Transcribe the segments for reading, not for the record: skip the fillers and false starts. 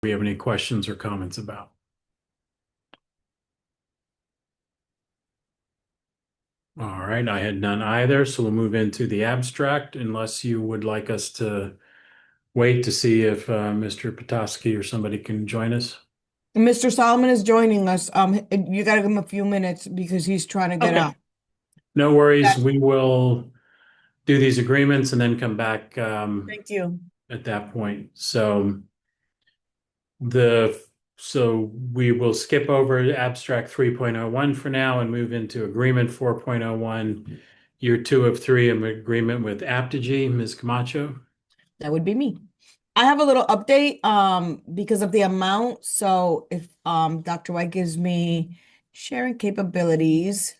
we have any questions or comments about. All right, I had none either, so we'll move into the abstract unless you would like us to wait to see if Mr. Petoskey or somebody can join us. Mr. Solomon is joining us. You gotta give him a few minutes because he's trying to get Okay, out. no worries. Yeah. We will do these agreements and then come back Thank you. at that point. The so we will skip over abstract 3.01 for now and move into agreement 4.01, year two of three, of agreement with Apogee. Ms. Camacho. That would be me. I have a little update because of the amount. So if Dr. White gives me sharing capabilities,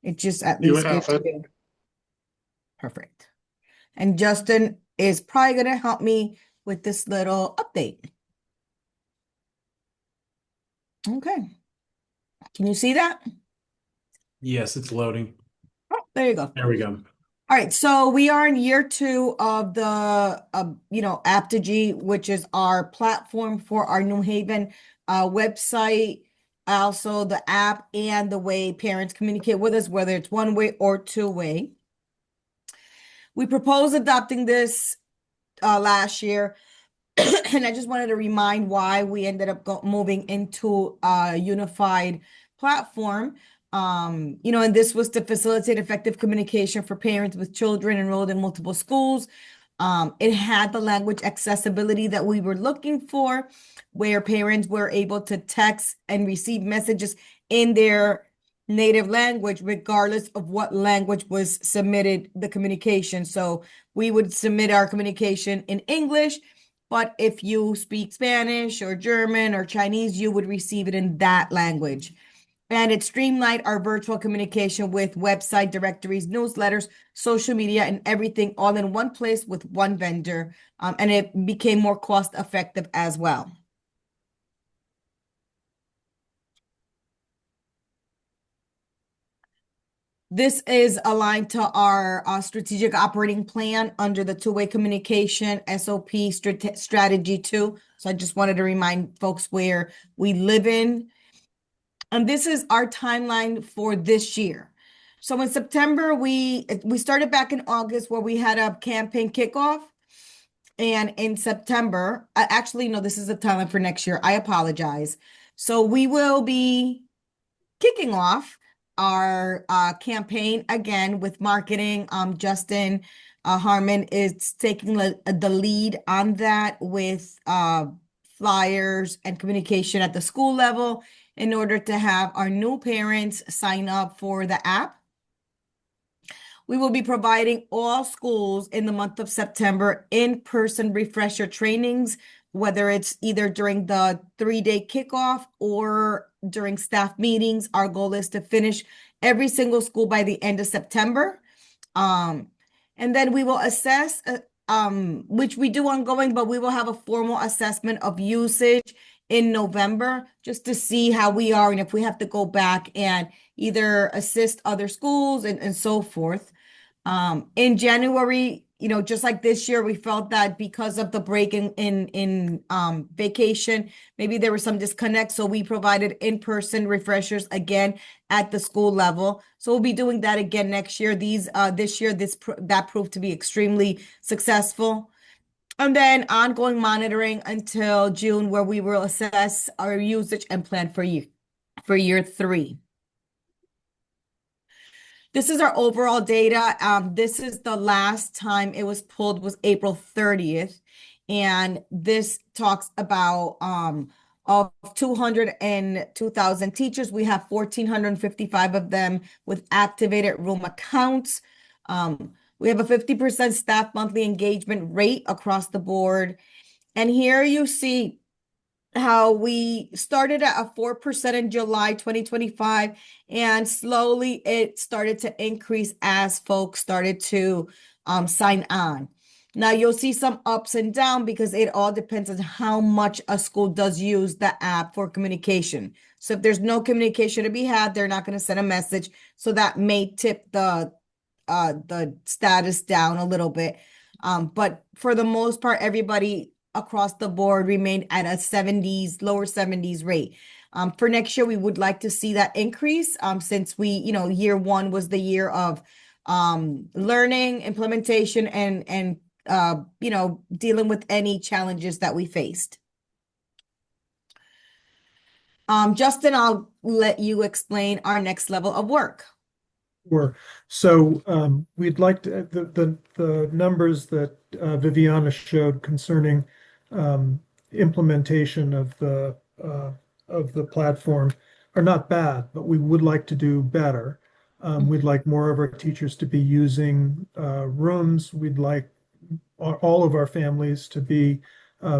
it just at You least have gives it. you perfect. And Justin is probably gonna help me with this little update. Okay. Can you see that? Yes, it's loading. Oh, there you go. There we go. All right, so we are in year two of the, Apogee, which is our platform for our New Haven website, also the app and the way parents communicate with us, whether it's one way or two way. We proposed adopting this last year, and I just wanted to remind why we ended up moving into a unified platform. And this was to facilitate effective communication for parents with children enrolled in multiple schools. It had the language accessibility that we were looking for, where parents were able to text and receive messages in their native language, regardless of what language was submitted the communication. So we would submit our communication in English, but if you speak Spanish or German or Chinese, you would receive it in that language. And it streamlined our virtual communication with website directories, newsletters, social media, and everything all in one place with one vendor. And it became more cost effective as well. This is aligned to our strategic operating plan under the two-way communication SOP strategy 2. So I just wanted to remind folks where we live in. And this is our timeline for this year. So in September, we started back in August where we had a campaign kickoff. And in September, actually, no, this is the timeline for next year. I apologize. So we will be kicking off our campaign again with marketing. Justin Harmon is taking the lead on that with flyers and communication at the school level in order to have our new parents sign up for the app. We will be providing all schools in the month of September in-person refresher trainings, whether it's either during the 3-day kickoff or during staff meetings. Our goal is to finish every single school by the end of September. And then we will assess, which we do ongoing, but we will have a formal assessment of usage in November just to see how we are and if we have to go back and either assist other schools and so forth. In January, just like this year, we felt that because of the break in vacation, maybe there was some disconnect. So we provided in-person refreshers again at the school level. So we'll be doing that again next year. This year, that proved to be extremely successful. And then ongoing monitoring until June, where we will assess our usage and plan for year 3. This is our overall data. This is the last time it was pulled was April 30th. And this talks about of 202,000 teachers, we have 1,455 of them with activated room accounts. We have a 50% staff monthly engagement rate across the board. And here you see how we started at a 4% in July 2025, and slowly it started to increase as folks started to sign on. Now you'll see some ups and downs because it all depends on how much a school does use the app for communication. So if there's no communication to be had, they're not going to send a message. So that may tip the status down a little bit. But for the most part, everybody across the board remained at a 70s, lower 70s rate. For next year, we would like to see that increase, since year one was the year of learning, implementation, and dealing with any challenges that we faced. Justin, I'll let you explain our next level of work. Sure. So we'd like to the numbers that Viviana showed concerning implementation of the platform are not bad, but we would like to do better. We'd like more of our teachers to be using rooms. We'd like all of our families to be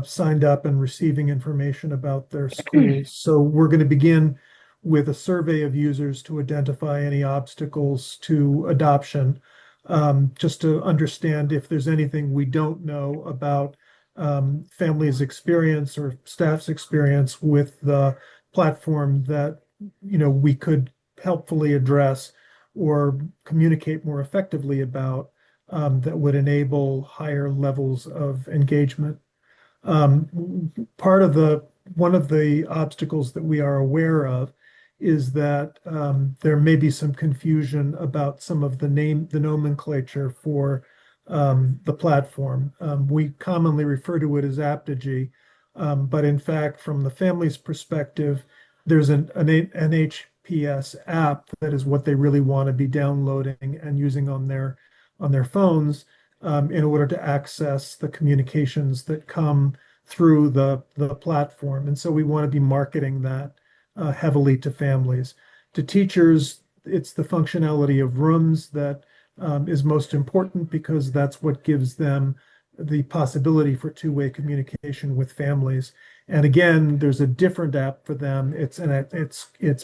signed up and receiving information about their schools. So we're going to begin with a survey of users to identify any obstacles to adoption, just to understand if there's anything we don't know about families' experience or staff's experience with the platform that we could helpfully address or communicate more effectively about, that would enable higher levels of engagement. Part of one of the obstacles that we are aware of is that there may be some confusion about some of the nomenclature for the platform. We commonly refer to it as Aptigee, but in fact, from the family's perspective, there's an NHPS app that is what they really want to be downloading and using on their phones, in order to access the communications that come through the platform. And so we want to be marketing that heavily to families. To teachers, it's the functionality of rooms that is most important, because that's what gives them the possibility for two-way communication with families. And again, there's a different app for them. It's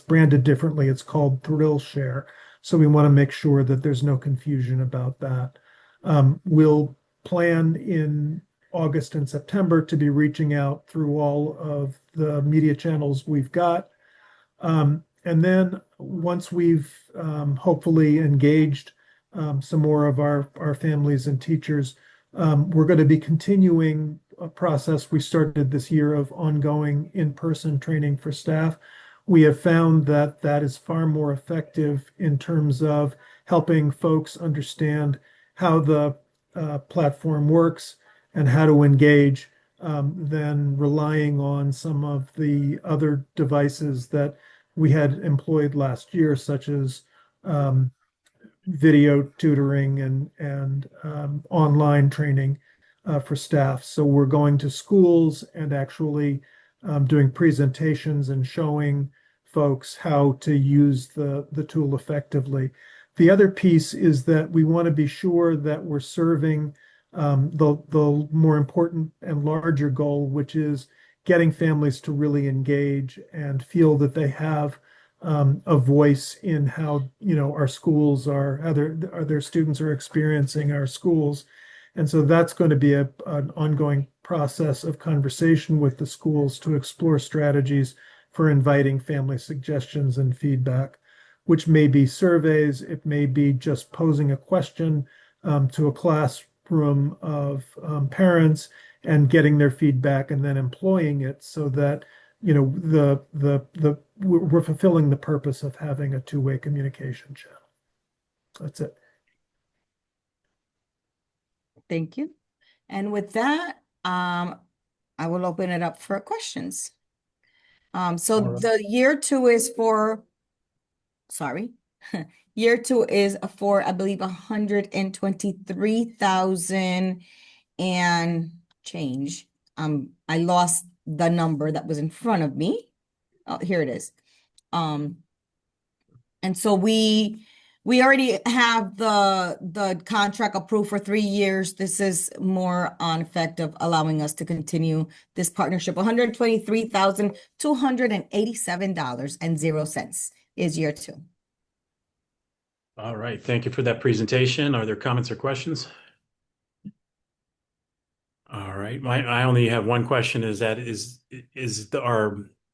branded differently. It's called Thrill Share. So we want to make sure that there's no confusion about that. We'll plan in August and September to be reaching out through all of the media channels we've got. And then once we've hopefully engaged some more of our families and teachers, we're going to be continuing a process we started this year of ongoing in-person training for staff. We have found that that is far more effective in terms of helping folks understand how the platform works and how to engage, than relying on some of the other devices that we had employed last year, such as video tutoring and online training for staff. So we're going to schools and actually doing presentations and showing folks how to use the tool effectively. The other piece is that we want to be sure that we're serving the more important and larger goal, which is getting families to really engage and feel that they have a voice in how our schools how their students are experiencing our schools. And so that's going to be an ongoing process of conversation with the schools to explore strategies for inviting family suggestions and feedback, which may be surveys, it may be just posing a question to a classroom of parents and getting their feedback and then employing it so that we're fulfilling the purpose of having a two-way communication channel. That's it. Thank you. And with that, I will open it up for questions. So All right. the year two is for, sorry, year two is for, I believe, 123,000 and change. I lost the number that was in front of me. Oh, here it is. And so we already have the contract approved for 3 years. This is more on effect of allowing us to continue this partnership. $123,287.00 is year two. All right, thank you for that presentation. Are there comments or questions? All right, I only have one question. Is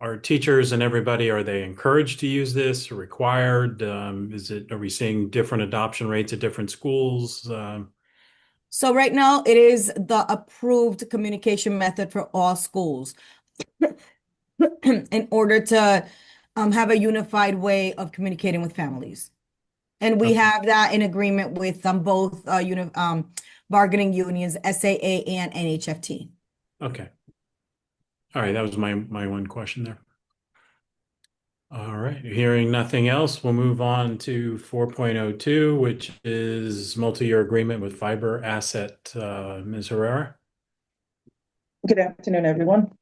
our teachers and everybody, are they encouraged to use this, required? Are we seeing different adoption rates at different schools? So right now it is the approved communication method for all schools in order to have a unified way of communicating with families. And we Okay. have that in agreement with both bargaining unions, SAA and NHFT. Okay. All right, that was my one question there. All right, hearing nothing else, we'll move on to 4.02, which is multi-year agreement with fiber asset. Ms. Herrera? Good afternoon, everyone.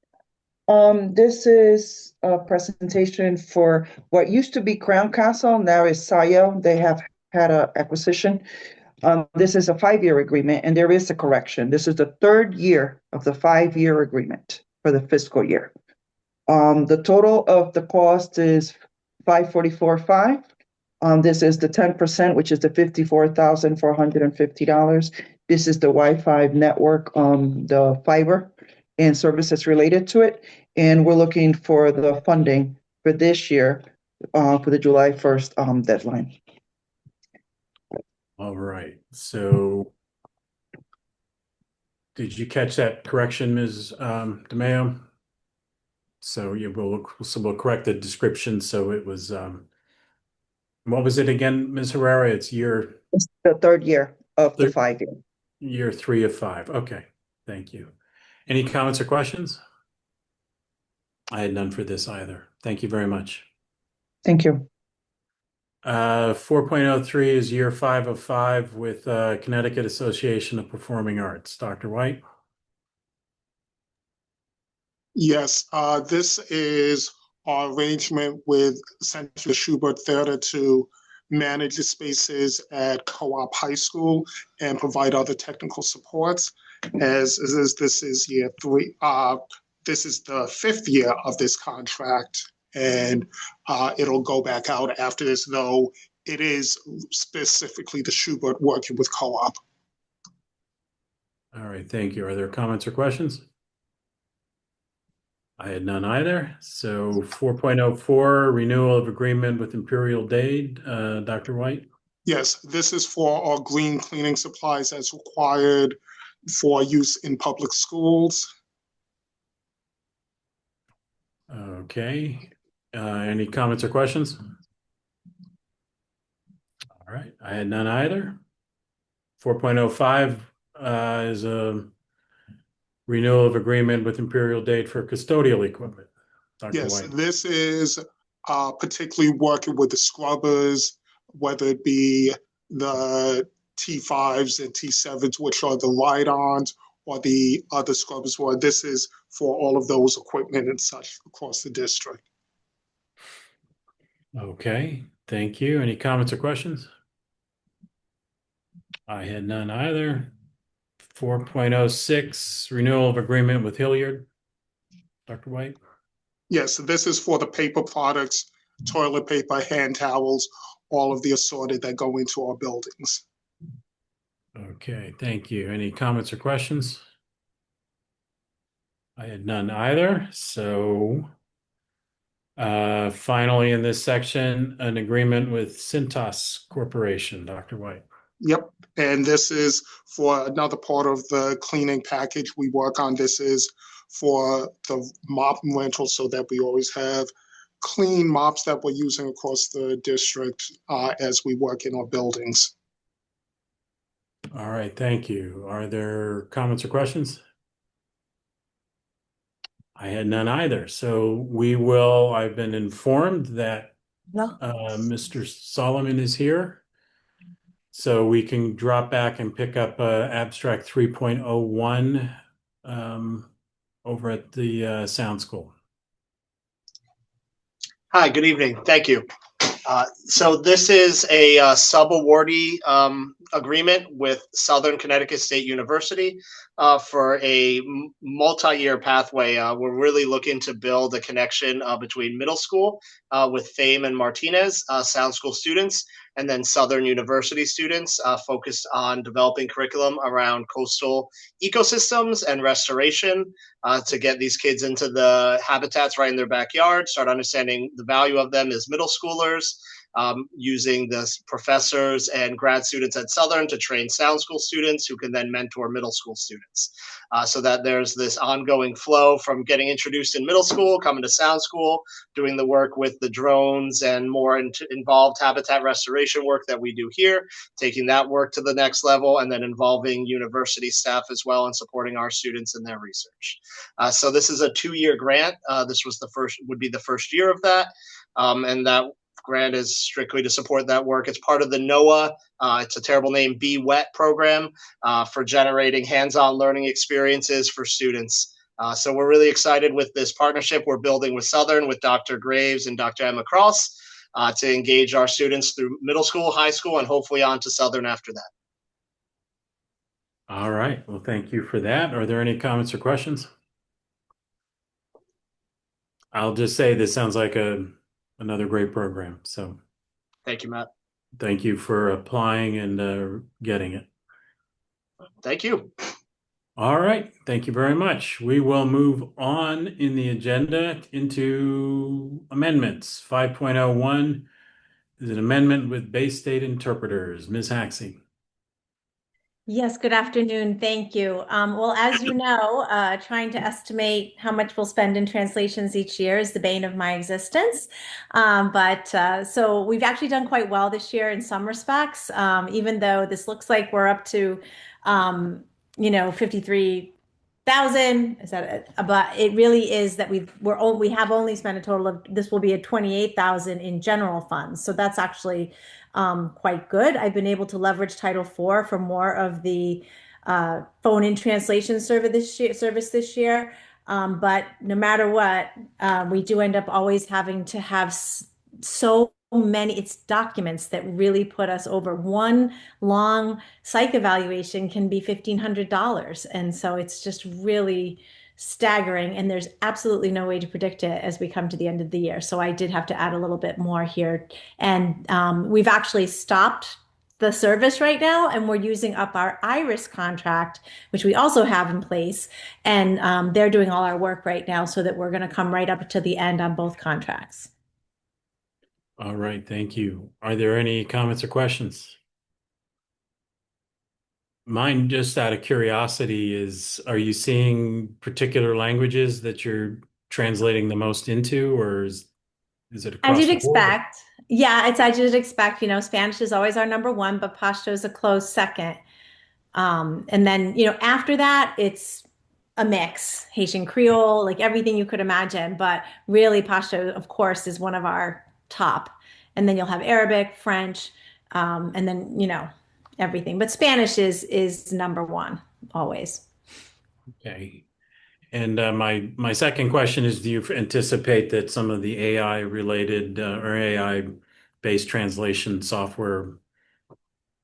This is a presentation for what used to be Crown Castle, now is Sayo. They have had an acquisition. This is a 5-year agreement, and there is a correction. This is the 3rd year of the 5-year agreement for the fiscal year. The total of the cost is $544,500. This is the 10%, which is the $54,450. This is the Wi-Fi network, the fiber and services related to it. And we're looking for the funding for this year, for the July 1st deadline. All right, so did you catch that correction, Ms. DeMayo? So we'll correct the description. So it was, what was it again, Ms. Herrera? It's It's the 3rd year of the 5-year. year 3 of 5. Okay, thank you. Any comments or questions? I had none for this either. Thank you very much. Thank you. 4.03 is year 5 of 5 with Connecticut Association of Performing Arts. Dr. White? Yes, this is our arrangement with Central Schubert Theater to manage the spaces at Co-op High School and provide other technical supports. This is year 3. This is the 5th year of this contract, and it'll go back out after this, though it is specifically the Schubert working with Co-op. All right, thank you. Are there comments or questions? I had none either. So 4.04, renewal of agreement with Imperial Dade. Dr. White? Yes, this is for our green cleaning supplies as required for use in public schools. Okay. Any comments or questions? All right, I had none either. 4.05 is a renewal of agreement with Imperial Dade for custodial equipment. Dr. Yes, White? this is particularly working with the scrubbers, whether it be the T5s and T7s, which are the ride-ons, or the other scrubbers. Where this is for all of those equipment and such across the district. Okay, thank you. Any comments or questions? I had none either. 4.06, renewal of agreement with Hilliard. Dr. White? Yes, this is for the paper products, toilet paper, hand towels, all of the assorted that go into our buildings. Okay, thank you. Any comments or questions? I had none either. So finally in this section, an agreement with Cintas Corporation. Dr. White? Yep, and this is for another part of the cleaning package we work on. This is for the mop rental so that we always have clean mops that we're using across the district as we work in our buildings. All right, thank you. Are there comments or questions? I had none either. So I've been informed that No. Mr. Solomon is here. So we can drop back and pick up abstract 3.01 over at the Sound School. Hi, good evening. Thank you. So this is a sub-awardee agreement with Southern Connecticut State University for a multi-year pathway. We're really looking to build a connection between middle school with Fame and Martinez, Sound School students, and then Southern University students focused on developing curriculum around coastal ecosystems and restoration to get these kids into the habitats right in their backyard, start understanding the value of them as middle schoolers, using the professors and grad students at Southern to train sound school students who can then mentor middle school students. So that there's this ongoing flow from getting introduced in middle school, coming to sound school, doing the work with the drones and more involved habitat restoration work that we do here, taking that work to the next level, and then involving university staff as well and supporting our students in their research. So this is a 2-year grant. This would be the first year of that. And that grant is strictly to support that work. It's part of the NHBOE, it's a terrible name, Be Wet program for generating hands-on learning experiences for students. So we're really excited with this partnership we're building with Southern, with Dr. Graves and Dr. Emma Cross, to engage our students through middle school, high school, and hopefully on to Southern after that. All right. Well, thank you for that. Are there any comments or questions? I'll just say this sounds like another great program. So Thank you, Matt. thank you for applying and getting it. Thank you. All right. Thank you very much. We will move on in the agenda into amendments. 5.01 is an amendment with Bay State interpreters. Ms. Haxey. Yes, good afternoon. Thank you. Well, as you know, trying to estimate how much we'll spend in translations each year is the bane of my existence. So we've actually done quite well this year in some respects, even though this looks like we're up to, 53,000. Is that it? But it really is that we have only spent a total of, this will be a 28,000 in general funds. So that's actually quite good. I've been able to leverage Title IV for more of the phone-in translation service this year. But no matter what, we do end up always having to have so many, it's documents that really put us over. One long psych evaluation can be $1,500. And so it's just really staggering, and there's absolutely no way to predict it as we come to the end of the year. So I did have to add a little bit more here. And we've actually stopped the service right now, and we're using up our IRIS contract, which we also have in place. And they're doing all our work right now, so that we're going to come right up to the end on both contracts. All right. Thank you. Are there any comments or questions? Mine, just out of curiosity, is, are you seeing particular languages that you're translating the most into, or is it across As you'd the board? expect. Yeah, it's as you'd expect. Spanish is always our number one, but Pashto is a close second. And then, after that, it's a mix, Haitian Creole, like everything you could imagine. But really, Pashto, of course, is one of our top. And then you'll have Arabic, French, and then, everything. But Spanish is number one always. Okay. And my second question is, do you anticipate that some of the AI related or AI based translation software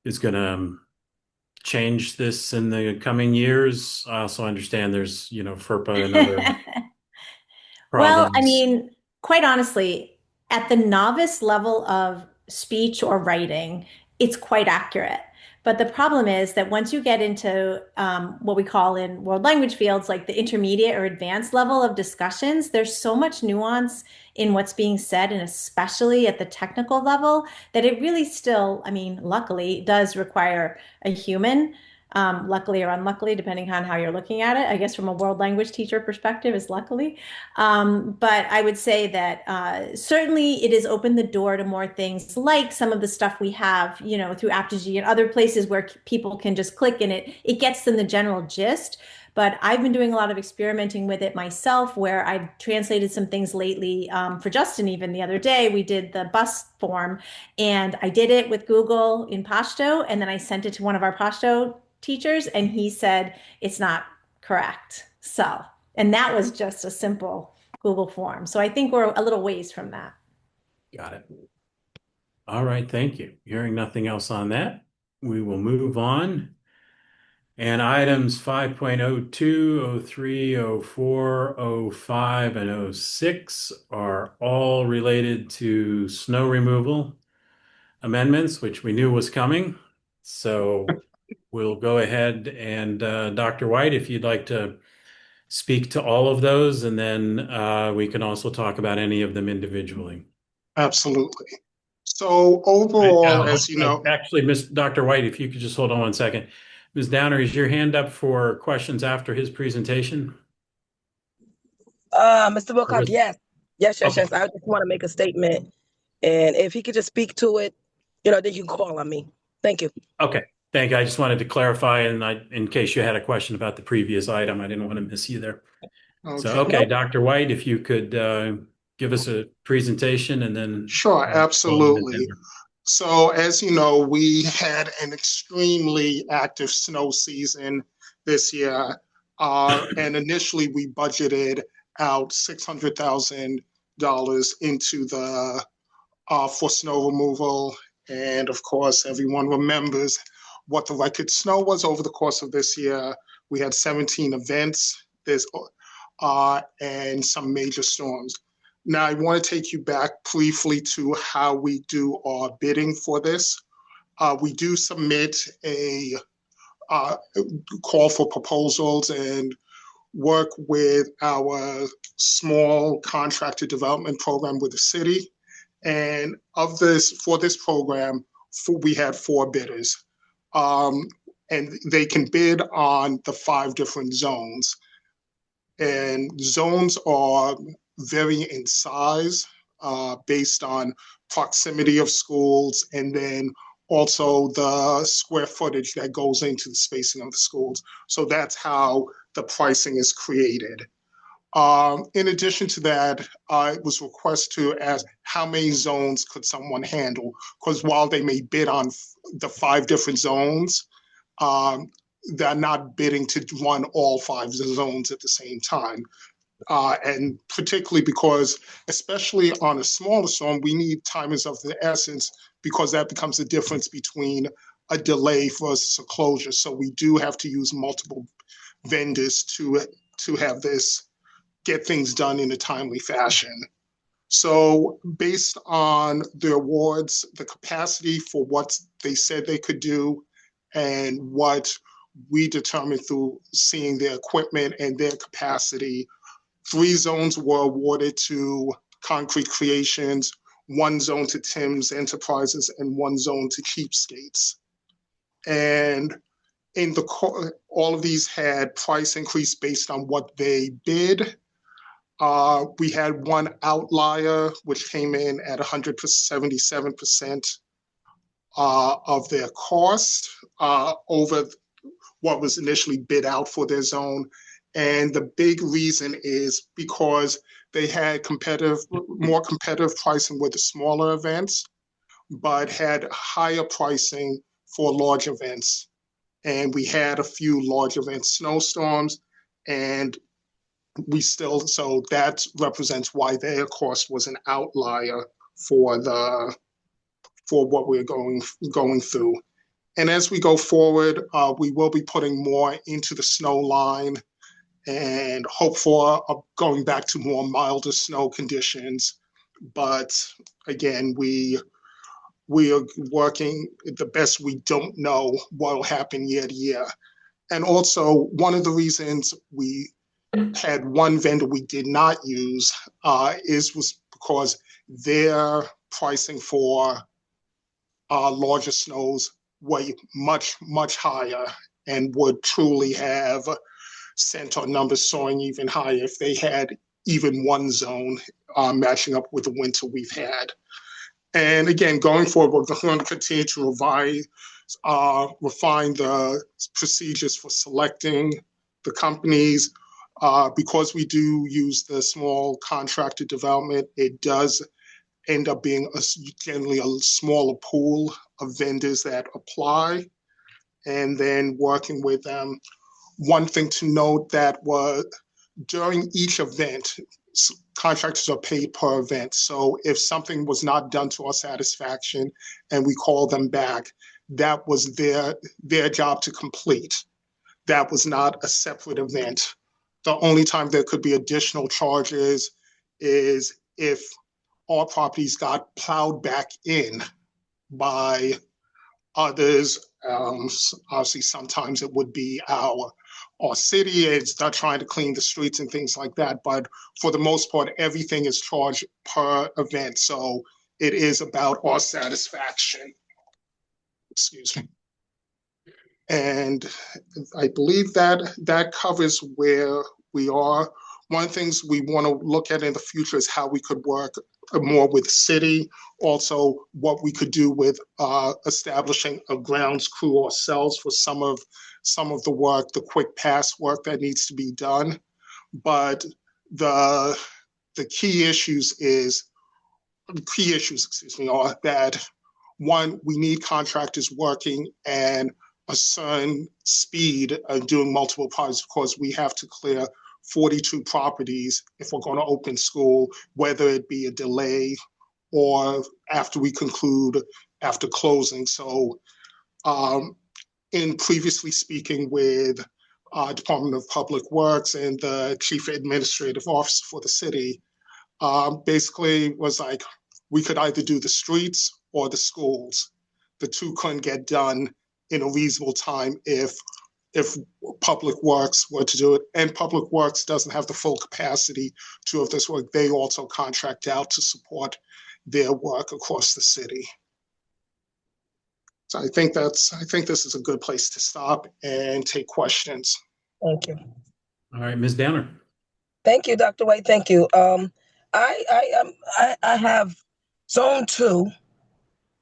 is going to change this in the coming years? I also understand there's, FERPA and other Well, problems. quite honestly, at the novice level of speech or writing, it's quite accurate. But the problem is that once you get into what we call in world language fields, like the intermediate or advanced level of discussions, there's so much nuance in what's being said, and especially at the technical level, that it really still, luckily, does require a human. Luckily or unluckily, depending on how you're looking at it. I guess from a world language teacher perspective is luckily. But I would say that certainly it has opened the door to more things, like some of the stuff we have, through Aptigee and other places where people can just click and it gets them the general gist. But I've been doing a lot of experimenting with it myself, where I've translated some things lately. For Justin, even the other day, we did the bus form, and I did it with Google in Pashto, and then I sent it to one of our Pashto teachers, and he said it's not correct. And that was just a simple Google form. So I think we're a little ways from that. Got it. All right. Thank you. Hearing nothing else on that, we will move on. And items 5.02, 03, 04, 05, and 06 are all related to snow removal amendments, which we knew was coming. So we'll go ahead and Dr. White, if you'd like to speak to all of those, and then we can also talk about any of them individually. Absolutely. So overall, as you know, Actually, Miss Dr. White, if you could just hold on one second. Ms. Downer, is your hand up for questions after his presentation? Mr. Wilcox, yes. Yes, yes, Okay. yes. I just want to make a statement. And if he could just speak to it, then you can call on me. Thank you. Okay, thank you. I just wanted to clarify, and in case you had a question about the previous item, I didn't want to miss you there. So, okay. okay, Nope. Dr. White, if you could give us a presentation and then Sure, go to Ms. absolutely. Downer. So as you know, we had an extremely active snow season this year. And initially we budgeted out $600,000 into the for snow removal. And of course, everyone remembers what the record snow was over the course of this year. We had 17 events and some major storms. Now, I want to take you back briefly to how we do our bidding for this. We do submit a call for proposals and work with our small contractor development program with the city. And for this program, we had 4 bidders. And they can bid on the 5 different zones. And zones are vary in size based on proximity of schools and then also the square footage that goes into the spacing of the schools. So that's how the pricing is created. In addition to that, it was requested to ask how many zones could someone handle? Because while they may bid on the 5 different zones, they're not bidding to run all 5 zones at the same time. And particularly because, especially on a smaller storm, we need time is of the essence because that becomes the difference between a delay versus a closure. So we do have to use multiple vendors to have this get things done in a timely fashion. So based on the awards, the capacity for what they said they could do and what we determined through seeing their equipment and their capacity, 3 zones were awarded to Concrete Creations, 1 zone to Tim's Enterprises, and 1 zone to Cheapskates. And all of these had price increase based on what they bid. We had 1 outlier, which came in at 177% of their cost over what was initially bid out for their zone. And the big reason is because they had more competitive pricing with the smaller events, but had higher pricing for large events. And we had a few large event snowstorms, and so that represents why their cost was an outlier for what we're going through. And as we go forward, we will be putting more into the snow line and hope for going back to more milder snow conditions. But again, we are working the best we don't know what will happen year to year. And also, one of the reasons we had 1 vendor we did not use was because their pricing for larger snows were much, much higher and would truly have sent our numbers soaring even higher if they had even 1 zone matching up with the winter we've had. And again, going forward, we're going to continue to refine the procedures for selecting the companies. Because we do use the small contractor development, it does end up being generally a smaller pool of vendors that apply, and then working with them. One thing to note that was during each event, contractors are paid per event. So if something was not done to our satisfaction and we call them back, that was their job to complete. That was not a separate event. The only time there could be additional charges is if our properties got plowed back in by others. Obviously, sometimes it would be our city. It's not trying to clean the streets and things like that. But for the most part, everything is charged per event. So it is about our satisfaction. Excuse me. And I believe that that covers where we are. One of the things we want to look at in the future is how we could work more with the city. Also, what we could do with establishing a grounds crew ourselves for some of the work, the quick pass work that needs to be done. But the key issues, excuse me, are that one, we need contractors working and a certain speed of doing multiple projects because we have to clear 42 properties if we're going to open school, whether it be a delay or after we conclude, after closing. So in previously speaking with Department of Public Works and the Chief Administrative Officer for the city, basically was like, we could either do the streets or the schools. The two couldn't get done in a reasonable time if Public Works were to do it. And Public Works doesn't have the full capacity to have this work. They also contract out to support their work across the city. So I think this is a good place to stop and take questions. Thank you. All right, Ms. Downer. Thank you, Dr. White. Thank you. I have Zone 2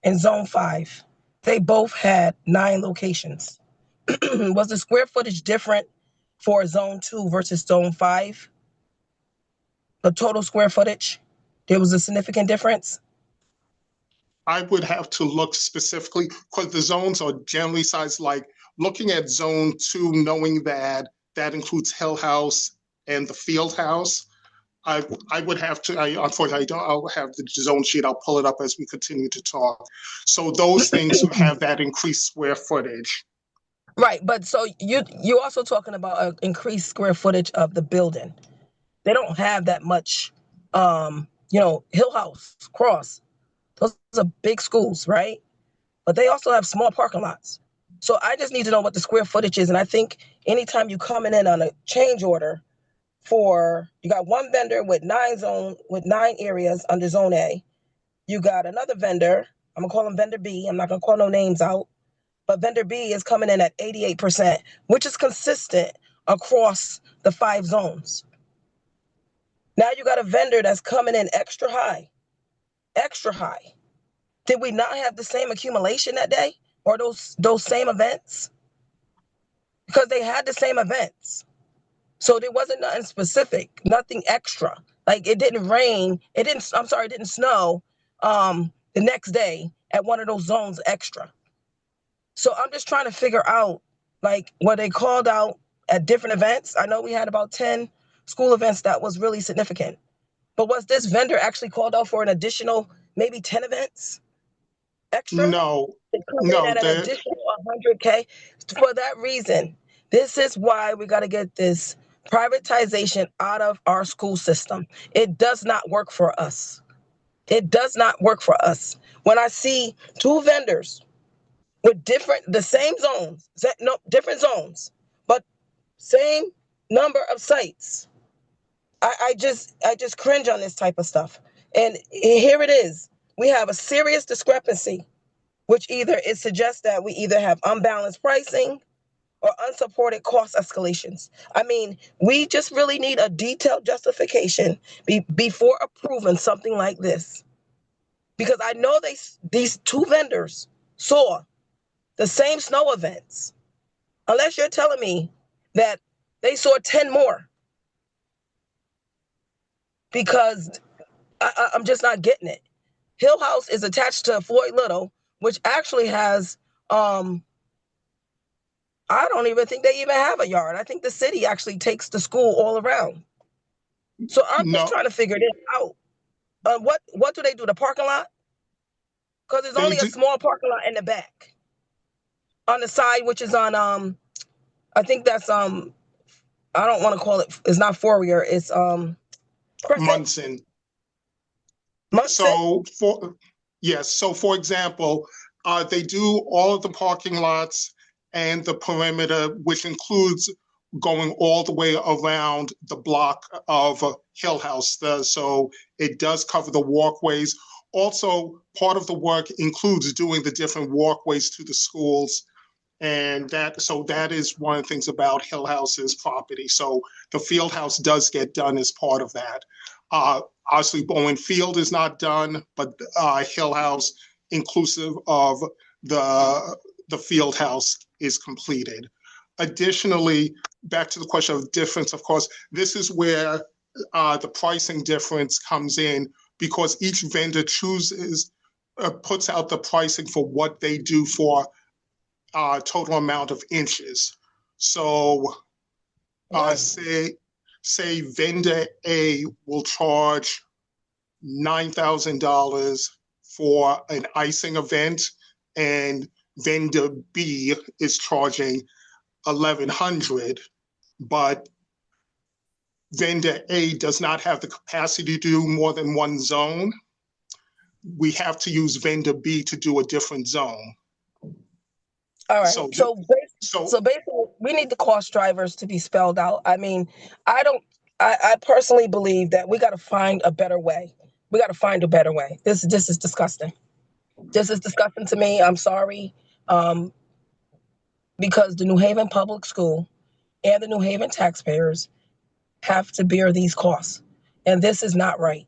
and Zone 5. They both had 9 locations. Was the square footage different for Zone 2 versus Zone 5? The total square footage, there was a significant difference? I would have to look specifically because the zones are generally sized. Like looking at Zone 2, knowing that that includes Hill House and the Field House, I would have to, unfortunately, I'll have the zone sheet. I'll pull it up as we continue to talk. So those things have that increased square footage. Right, but so you're also talking about an increased square footage of the building. They don't have that much, Hill House, Cross. Those are big schools, right? But they also have small parking lots. So I just need to know what the square footage is. And I think anytime you coming in on a change order you got one vendor with 9 areas under Zone A. You got another vendor, I'm gonna call him Vendor B. I'm not gonna call no names out, but Vendor B is coming in at 88%, which is consistent across the 5 zones. Now you got a vendor that's coming in extra high. Did we not have the same accumulation that day or those same events? Because they had the same events. So there wasn't nothing specific, nothing extra. Like it didn't rain, it didn't snow the next day at one of those zones extra. So I'm just trying to figure out, like, what they called out at different events. I know we had about 10 school events that was really significant. But was this vendor actually called out for an additional maybe 10 events extra? No, at an additional 100K. For that reason, this is why we got to get this privatization out of our school system. It does not work for us. It does not work for us. When I see 2 vendors with different zones, but same number of sites, I just cringe on this type of stuff. And here it is. We have a serious discrepancy, which either it suggests that we either have unbalanced pricing or unsupported cost escalations. I mean, we just really need a detailed justification before approving something like this. Because I know these 2 vendors saw the same snow events, unless you're telling me that they saw 10 more. Because I'm just not getting it. Hill House is attached to Floyd Little, which actually has, I don't even think they even have a yard. I think the city actually takes the school all around. So I'm just trying to figure this out. What do they do? The parking lot? Because there's only a small parking lot in the back. On the side, which is on, I think that's, I don't want to call it, it's not Fourier, it's, Munson. So for example, they do all of the parking lots and the perimeter, which includes going all the way around the block of Hill House. So it does cover the walkways. Also, part of the work includes doing the different walkways to the schools. And that is one of the things about Hill House's property. So the field house does get done as part of that. Obviously, Bowen Field is not done, but Hill House, inclusive of the field house, is completed. Additionally, back to the question of difference, of course, this is where the pricing difference comes in, because each vendor puts out the pricing for what they do for total amount of inches. So say vendor A will charge $9,000 for an icing event, and vendor B is charging $1,100, but vendor A does not have the capacity to do more than one zone. We have to use vendor B to do a different zone. All right. So Basically, we need the cost drivers to be spelled out. I mean, I personally believe that we got to find a better way. We got to find a better way. This is disgusting. This is disgusting to me. I'm sorry. Because the New Haven Public School and the New Haven taxpayers have to bear these costs. And this is not right.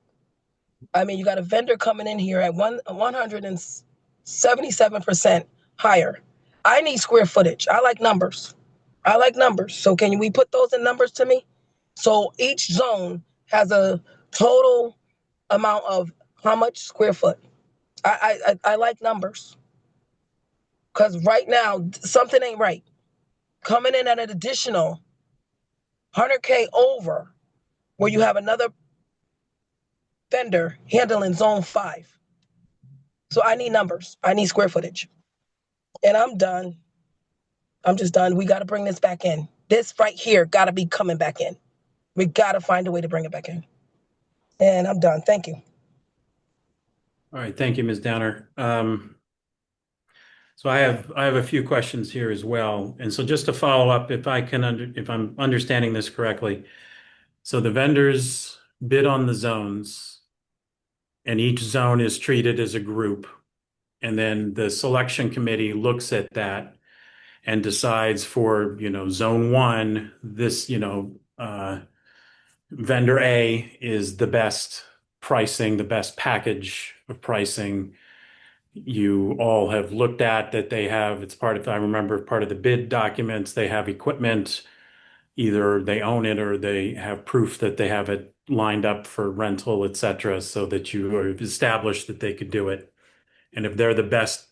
I mean, you got a vendor coming in here at 177% higher. I need square footage. I like numbers. So can we put those in numbers to me? So each zone has a total amount of how much square foot. I like numbers. Because right now, something ain't right. Coming in at an additional 100K over, where you have another vendor handling zone 5. So I need numbers. I need square footage. And I'm done. I'm just done. We got to bring this back in. This right here got to be coming back in. We got to find a way to bring it back in. And I'm done. Thank you. All right, thank you, Ms. Downer. So I have a few questions here as well. And so just to follow up, if I'm understanding this correctly, so the vendors bid on the zones, and each zone is treated as a group, and then the selection committee looks at that and decides for, zone 1, this, vendor A is the best pricing, the best package of pricing. You all have looked at that they have, it's part of, I remember part of the bid documents, they have equipment, either they own it or they have proof that they have it lined up for rental, et cetera, so that you have established that they could do it. And if they're the best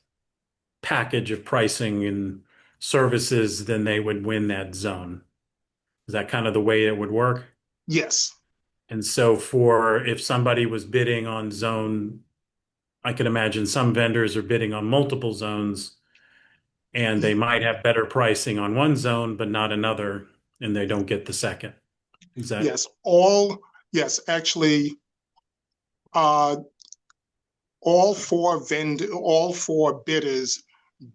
package of pricing and services, then they would win that zone. Is that kind of the way it would work? yes. And so if somebody was bidding on zone, I can imagine some vendors are bidding on multiple zones, and they might have better pricing on one zone, but not another, and they don't get the second. Is that? Yes, actually, all four bidders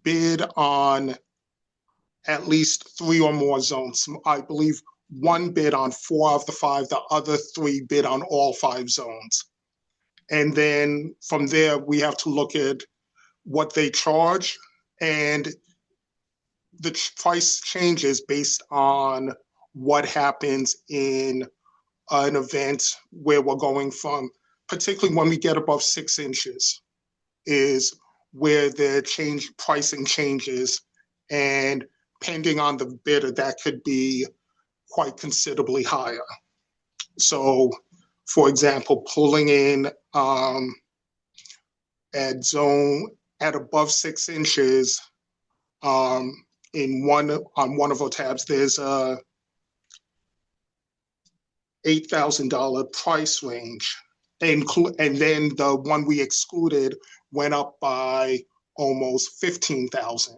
bid on at least 3 or more zones. I believe one bid on 4 of the 5, the other 3 bid on all 5 zones. And then from there, we have to look at what they charge, and the price changes based on what happens in an event where we're going from, particularly when we get above 6 inches, is where the pricing changes, and depending on the bidder, that could be quite considerably higher. So, for example, pulling in at above 6 inches, on one of our tabs, there's a $8,000 price range, and then the one we excluded went up by almost 15,000.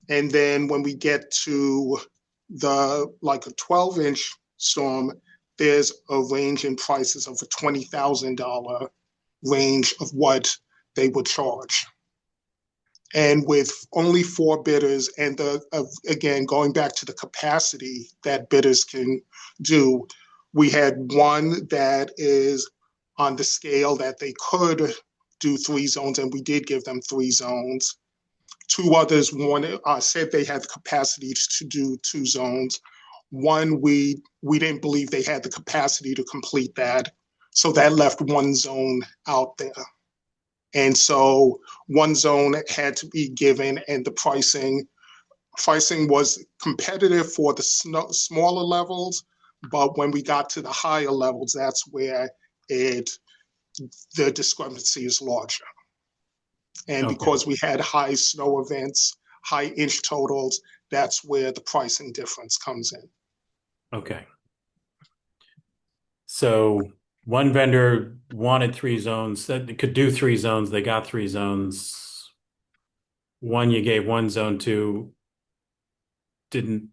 And then when we get to a 12-inch storm, there's a range in prices of a $20,000 range of what they would charge. And with only 4 bidders, and again, going back to the capacity that bidders can do, we had one that is on the scale that they could do 3 zones, and we did give them 3 zones. 2 others said they had the capacity to do 2 zones. One, we didn't believe they had the capacity to complete that, so that left 1 zone out there. And so 1 zone had to be given, and the pricing was competitive for the smaller levels, but when we got to the higher levels, that's where the discrepancy is larger. And because we had high snow events, high inch totals, that's where the pricing difference comes in. Okay. So one vendor wanted 3 zones, said it could do 3 zones. They got 3 zones. One you gave 1 zone to didn't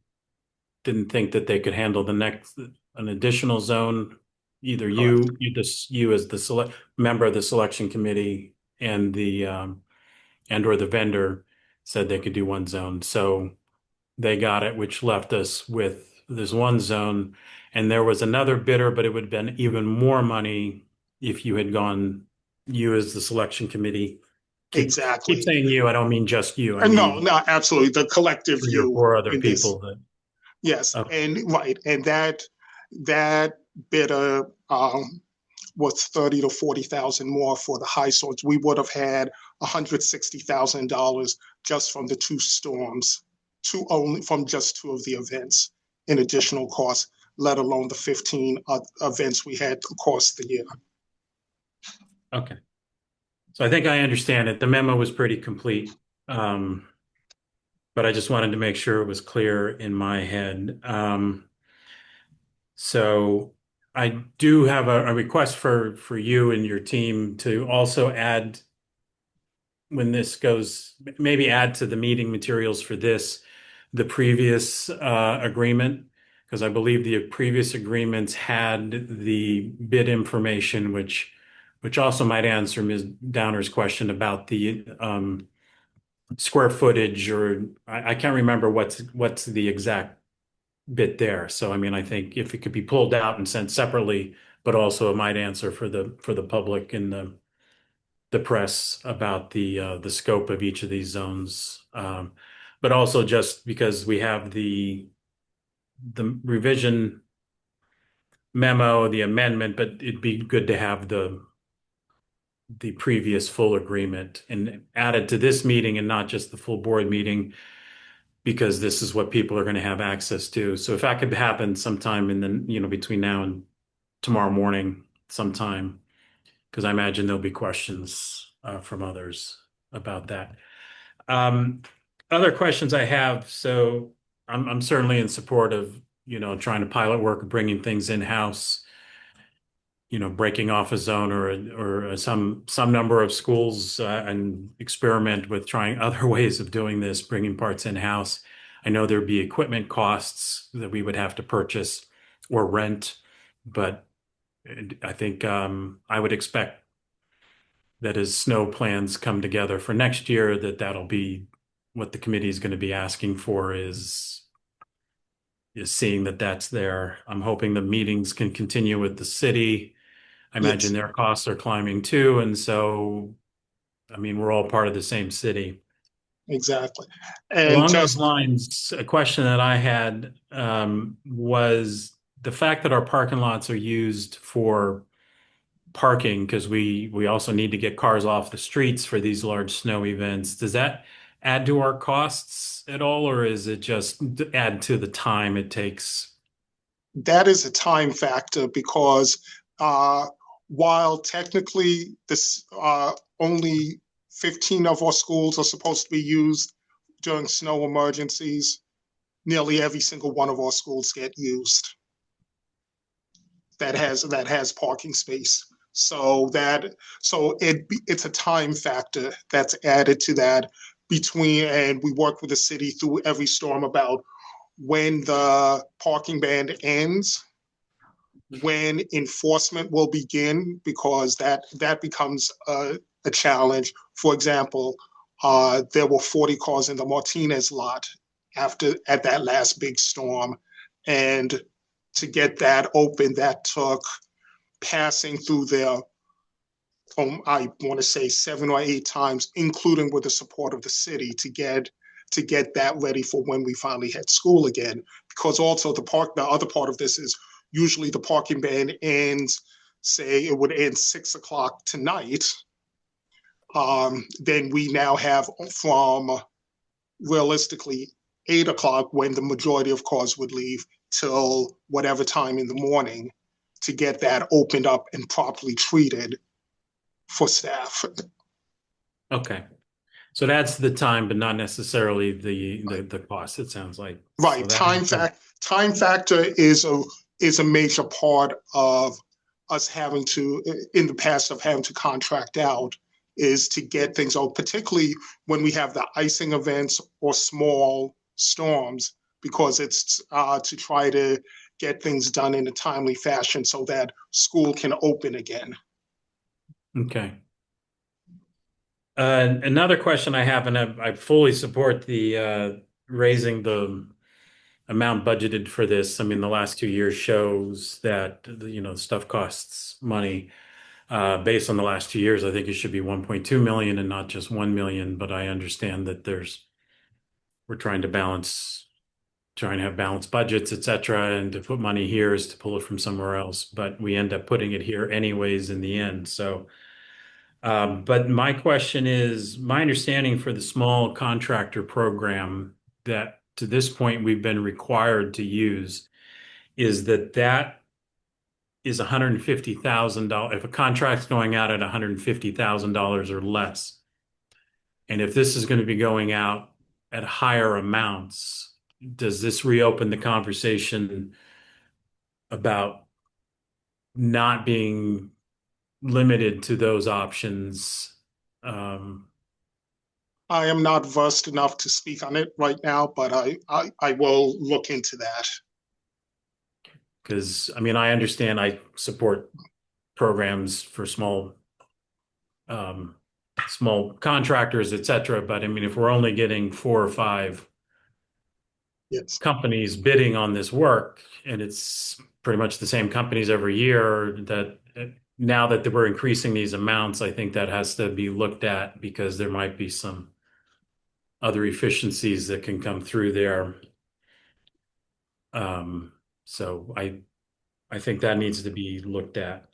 think that they could handle an additional zone. Either you as the member of the selection committee and or the vendor said they could do 1 zone. So they got it, which left us with this 1 zone. And there was another bidder, but it would have been even more money if you had gone, you as the selection committee. Exactly. Keep saying you, I don't mean just you. I No, mean, no, absolutely. The collective 3 you or 4 other in this. people that. Yes, Okay. and right, and that bidder was 30 to 40,000 more for the high swords. We would have had $160,000 just from the 2 storms, only from just 2 of the events in additional costs, let alone the 15 events we had across the year. Okay. So I think I understand it. The memo was pretty complete. But I just wanted to make sure it was clear in my head. So I do have a request for you and your team to also add, when this goes, maybe add to the meeting materials for this, the previous agreement, because I believe the previous agreements had the bid information, which also might answer Ms. Downer's question about the square footage, or I can't remember what's the exact bit there. So I mean, I think if it could be pulled out and sent separately, but also it might answer for the public and the press about the scope of each of these zones. But also just because we have the revision memo, the amendment, but it'd be good to have the previous full agreement and added to this meeting and not just the full board meeting, because this is what people are going to have access to. So if that could happen sometime in the, between now and tomorrow morning sometime, because I imagine there'll be questions from others about that. Other questions I have, so I'm certainly in support of, trying to pilot work, bringing things in-house, breaking off a zone or some number of schools and experiment with trying other ways of doing this, bringing parts in-house. I know there'd be equipment costs that we would have to purchase or rent, but I think I would expect that as snow plans come together for next year, that'll be what the committee is going to be asking for is seeing that that's there. I'm hoping the meetings can continue with the city. I imagine their costs are climbing too. And so, I mean, we're all part of the same city. Exactly. And along those lines, a question that I had was the fact that our parking lots are used for parking, because we also need to get cars off the streets for these large snow events. Does that add to our costs at all, or is it just add to the time it takes? That is a time factor, because while technically this only 15 of our schools are supposed to be used during snow emergencies, nearly every single one of our schools get used that has parking space. So it's a time factor that's added to that and we work with the city through every storm about when the parking ban ends, when enforcement will begin, because that becomes a challenge. For example, there were 40 cars in the Martinez lot at that last big storm, and to get that open, that took passing through their I want to say 7 or 8 times, including with the support of the city to get that ready for when we finally had school again. Because also the other part of this is usually the parking ban ends, say it would end 6 o'clock tonight. Then we now have from realistically 8 o'clock when the majority of cars would leave till whatever time in the morning to get that opened up and properly treated for staff. Okay. So that's the time, but not necessarily the cost, it sounds like. Right. So that Time factor is a major part of us having to, in the past, of having to contract out, is to get things out, particularly when we have the icing events or small storms, because it's to try to get things done in a timely fashion so that school can open again. Okay. Another question I have, and I fully support the raising the amount budgeted for this. I mean, the last 2 years shows that, stuff costs money. Based on the last 2 years, I think it should be 1.2 million and not just 1 million, but I understand that we're trying to have balanced budgets, et cetera, and to put money here is to pull it from somewhere else, but we end up putting it here anyways in the end. So, but my question is, my understanding for the small contractor program that to this point we've been required to use is that is $150,000. If a contract's going out at $150,000 or less, and if this is going to be going out at higher amounts, does this reopen the conversation about not being limited to those options? I am not versed enough to speak on it right now, but I will look into that. Because I mean, I understand I support programs for small contractors, et cetera. But I mean, if we're only getting 4 or 5 Yes. companies bidding on this work, and it's pretty much the same companies every year, that now that we're increasing these amounts, I think that has to be looked at because there might be some other efficiencies that can come through there. So I think that needs to be looked at.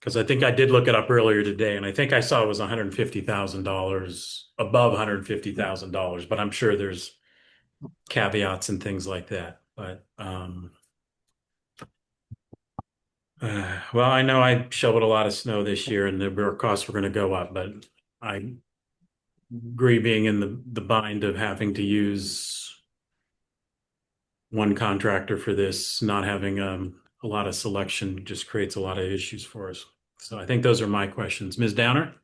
Because I think I did look it up earlier today, and I think I saw it was $150,000, above $150,000, but I'm sure there's caveats and things like that. But well, I know I shoveled a lot of snow this year, and the costs were going to go up, but I agree being in the bind of having to use one contractor for this, not having a lot of selection just creates a lot of issues for us. So I think those are my questions. Ms. Downer?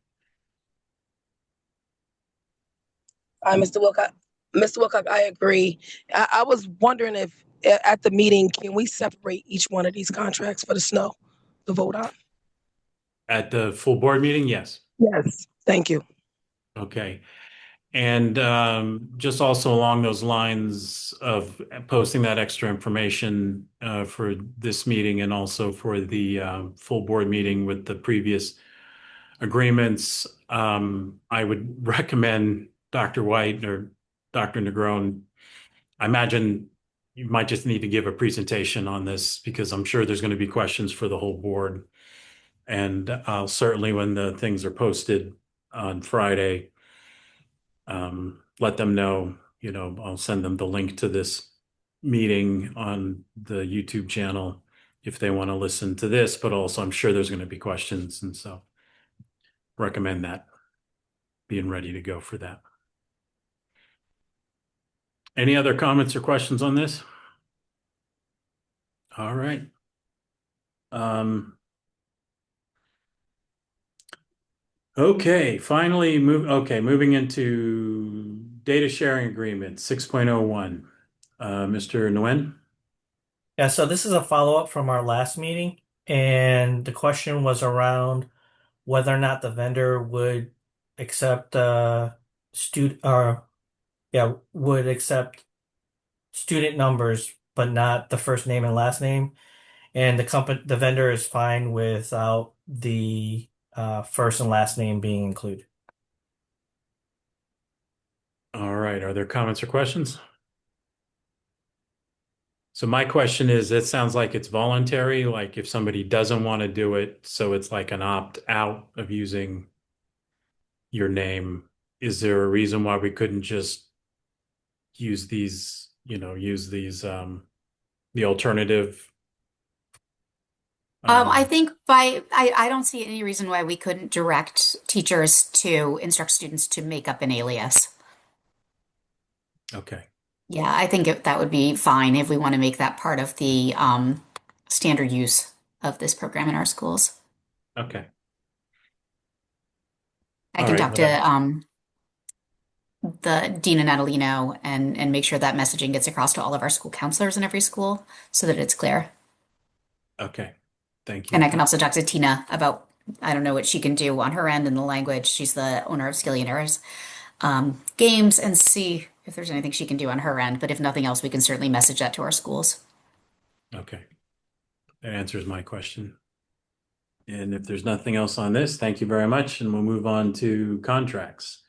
Hi, Mr. Wilcox. Mr. Wilcox, I agree. I was wondering if at the meeting, can we separate each one of these contracts for the snow to vote on? At the full board meeting, yes. Yes, thank you. Okay. And just also along those lines of posting that extra information for this meeting and also for the full board meeting with the previous agreements, I would recommend Dr. White or Dr. Negron. I imagine you might just need to give a presentation on this because I'm sure there's going to be questions for the whole board. And I'll certainly, when the things are posted on Friday, let them know, I'll send them the link to this meeting on the YouTube channel if they want to listen to this, but also I'm sure there's going to be questions. And so recommend that, being ready to go for that. Any other comments or questions on this? All right. Okay, moving into data sharing agreement 6.01. Mr. Nguyen? Yeah, so this is a follow-up from our last meeting, and the question was around whether or not the vendor would accept would accept student numbers, but not the first name and last name. And the vendor is fine without the first and last name being included. All right. Are there comments or questions? So my question is, it sounds like it's voluntary, like if somebody doesn't want to do it, so it's like an opt out of using your name. Is there a reason why we couldn't just use these, use these the alternative? I think I don't see any reason why we couldn't direct teachers to instruct students to make up an alias. Okay. Yeah, I think that would be fine if we want to make that part of the standard use of this program in our schools. Okay. I All can right. talk to the Dean and Natalino and make sure that messaging gets across to all of our school counselors in every school so that it's clear. Okay. Thank you. And I can also talk to Tina about, I don't know what she can do on her end in the language. She's the owner of Skillionaires Games, and see if there's anything she can do on her end. But if nothing else, we can certainly message that to our schools. Okay. That answers my question. And if there's nothing else on this, thank you very much. And we'll move on to contracts.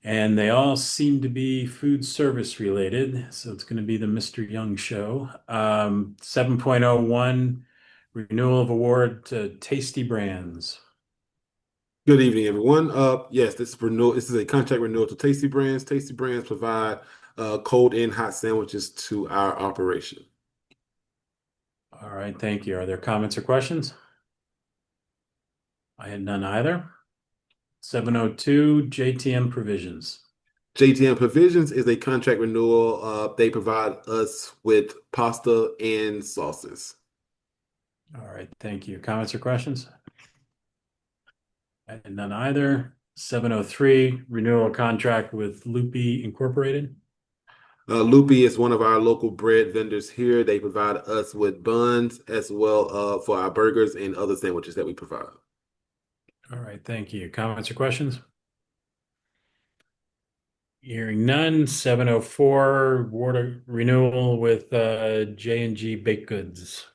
And they all seem to be food service related. So it's going to be the Mr. Young show. 7.01, renewal of award to Tasty Brands. Good evening, everyone. Yes, this is renewal. This is a contract renewal to Tasty Brands. Tasty Brands provide cold and hot sandwiches to our operation. All right, thank you. Are there comments or questions? I had none either. 702, JTM Provisions. JTM Provisions is a contract renewal. They provide us with pasta and sauces. All right, thank you. Comments or questions? I had none either. 703, renewal contract with Loopy Incorporated. Loopy is one of our local bread vendors here. They provide us with buns as well for our burgers and other sandwiches that we provide. All right, thank you. Comments or questions? Hearing none. 704, water renewal with J&G Baked Goods.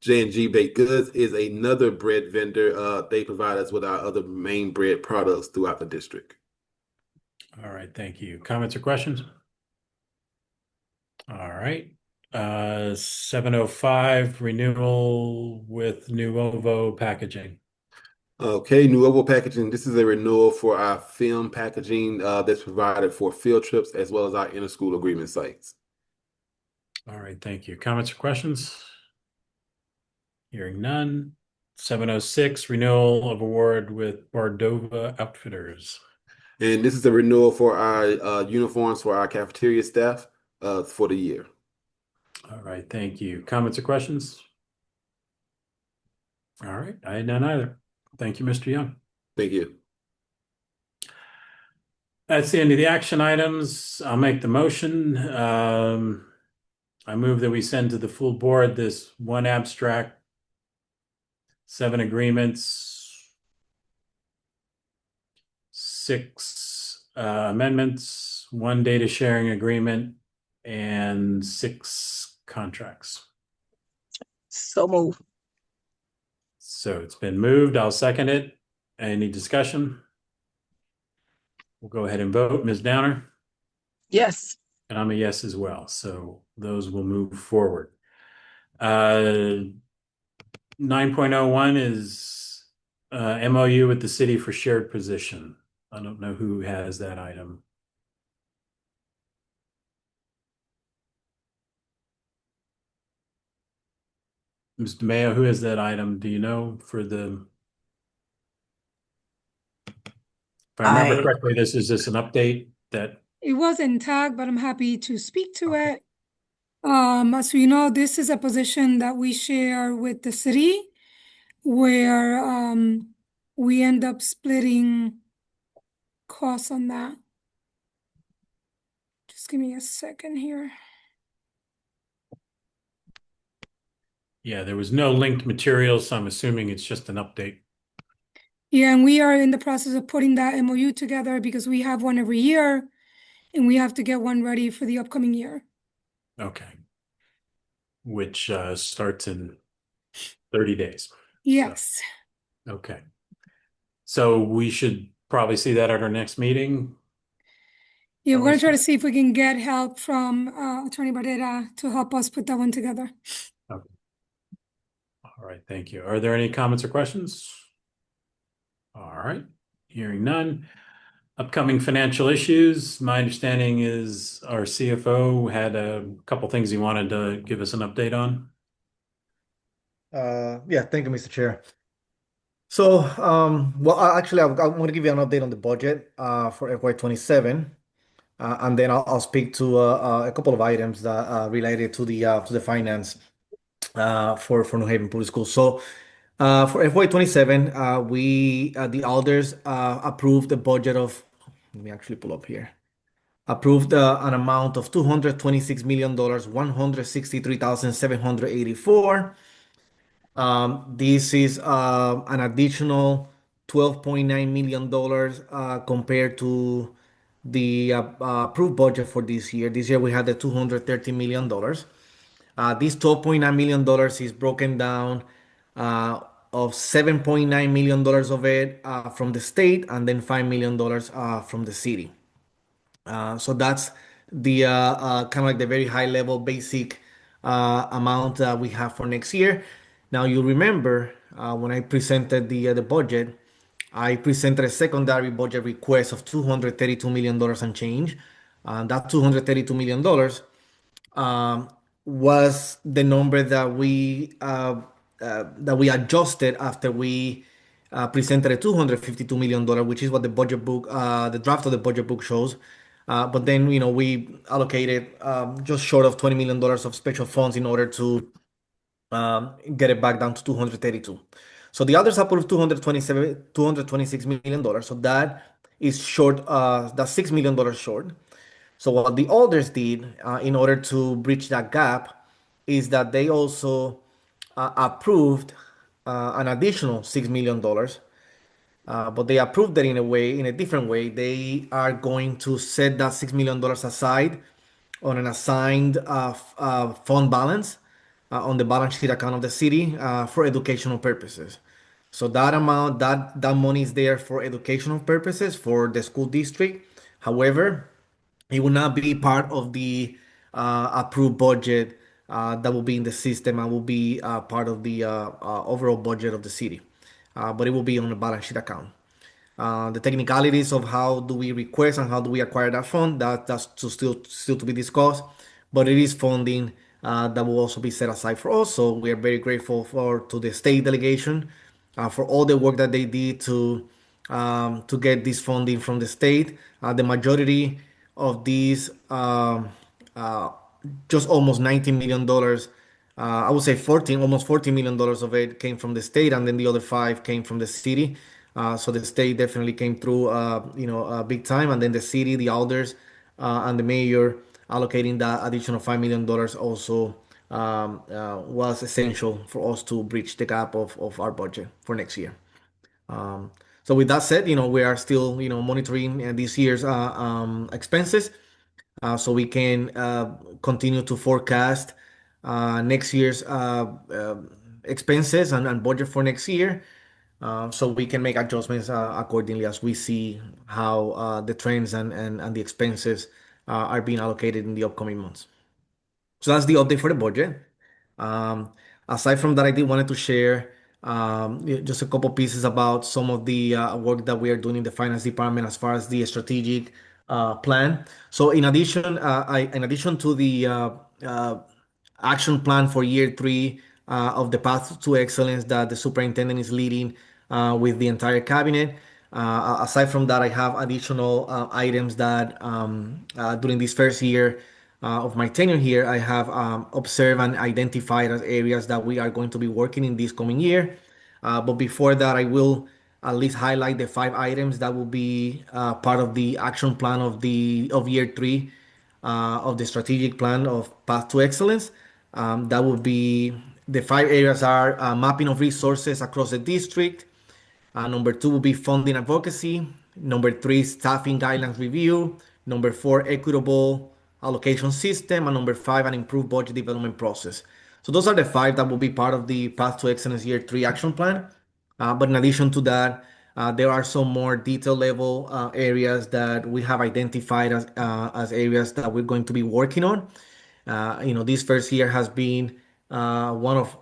J&G Baked Goods is another bread vendor. They provide us with our other main bread products throughout the district. All right, thank you. Comments or questions? All right. 705, renewal with Nuovo Packaging. Okay, Nuovo Packaging. This is a renewal for our film packaging that's provided for field trips as well as our inter-school agreement sites. All right, thank you. Comments or questions? Hearing none. 706, renewal of award with Bardova Outfitters. And this is a renewal for our uniforms for our cafeteria staff for the year. All right, thank you. Comments or questions? All right, I had none either. Thank you, Mr. Young. Thank you. That's the end of the action items. I'll make the motion. I move that we send to the full board this one abstract, 7 agreements, 6 amendments, 1 data sharing agreement, and 6 contracts. So move. So it's been moved. I'll second it. Any discussion? We'll go ahead and vote. Ms. Downer? Yes. And I'm a yes as well. So those will move forward. 9.01 is MOU with the city for shared position. I don't know who has that item. Mr. Mayo, who has that item? Do you know for the... If I remember correctly, this is just an update that... It wasn't tagged, but I'm happy to speak to it. As we know, this is a position that we share with the city where we end up splitting costs on that. Just give me a second here. Yeah, there was no linked materials, so I'm assuming it's just an update. Yeah, and we are in the process of putting that MOU together because we have one every year and we have to get one ready for the upcoming year. Okay. which starts in 30 days. So, Yes. okay. So we should probably see that at our next meeting. Yeah, we're gonna try to see if we can get help from Attorney Barrera to help us put that one together. Okay. All right, thank you. Are there any comments or questions? All right, hearing none. Upcoming financial issues. My understanding is our CFO had a couple things he wanted to give us an update on. Yeah, thank you, Mr. Chair. So, well, actually, I'm going to give you an update on the budget for FY27, and then I'll speak to a couple of items that related to the finance for New Haven Public Schools. So, for FY27, we the alders approved the budget of. Let me actually pull up here. Approved an amount of $226,000,000, 163,784. This is an additional $12.9 million compared to the approved budget for this year. This year we had the $230 million. This $12.9 million is broken down of $7.9 million of it from the state and then $5 million from the city. So that's the kind of like the very high level basic amount that we have for next year. Now you remember when I presented the budget, I presented a secondary budget request of $232 million and change. That $232 million was the number that we adjusted after we presented a $252 million, which is what the budget book, the draft of the budget book shows. But then, we allocated just short of $20 million of special funds in order to get it back down to 232. So the others approved $226 million. So that is short, that's $6 million short. So what the others did in order to bridge that gap is that they also approved an additional $6 million. But they approved that in a different way. They are going to set that $6 million aside on an assigned fund balance on the balance sheet account of the city for educational purposes. So that amount, that money is there for educational purposes for the school district. However, it will not be part of the approved budget that will be in the system and will be part of the overall budget of the city. But it will be on the balance sheet account. The technicalities of how do we request and how do we acquire that fund, that's still to be discussed. But it is funding that will also be set aside for us. So we are very grateful to the state delegation for all the work that they did to get this funding from the state. The majority of these, just almost $19 million, I would say almost $14 million of it came from the state, and then the other five came from the city. So the state definitely came through, big time, and then the city, the alders, and the mayor allocating that additional $5 million also was essential for us to bridge the gap of our budget for next year. So with that said, we are still, monitoring this year's expenses, so we can continue to forecast next year's expenses and budget for next year, so we can make adjustments accordingly as we see how the trends and the expenses are being allocated in the upcoming months. So that's the update for the budget. Aside from that, I did wanted to share just a couple pieces about some of the work that we are doing in the finance department as far as the strategic plan. So in addition, in addition to the action plan for year 3 of the Path to Excellence that the superintendent is leading with the entire cabinet. Aside from that, I have additional items that during this first year of my tenure here, I have observed and identified as areas that we are going to be working in this coming year. But before that, I will at least highlight the 5 items that will be part of the action plan of year 3 of the strategic plan of Path to Excellence. That would be the 5 areas are mapping of resources across the district. Number 2 will be funding advocacy. Number 3, staffing guidelines review. Number 4, equitable allocation system. And number 5, an improved budget development process. So those are the five that will be part of the Path to Excellence Year 3 action plan. But in addition to that, there are some more detail level areas that we have identified as areas that we're going to be working on. This first year has been one of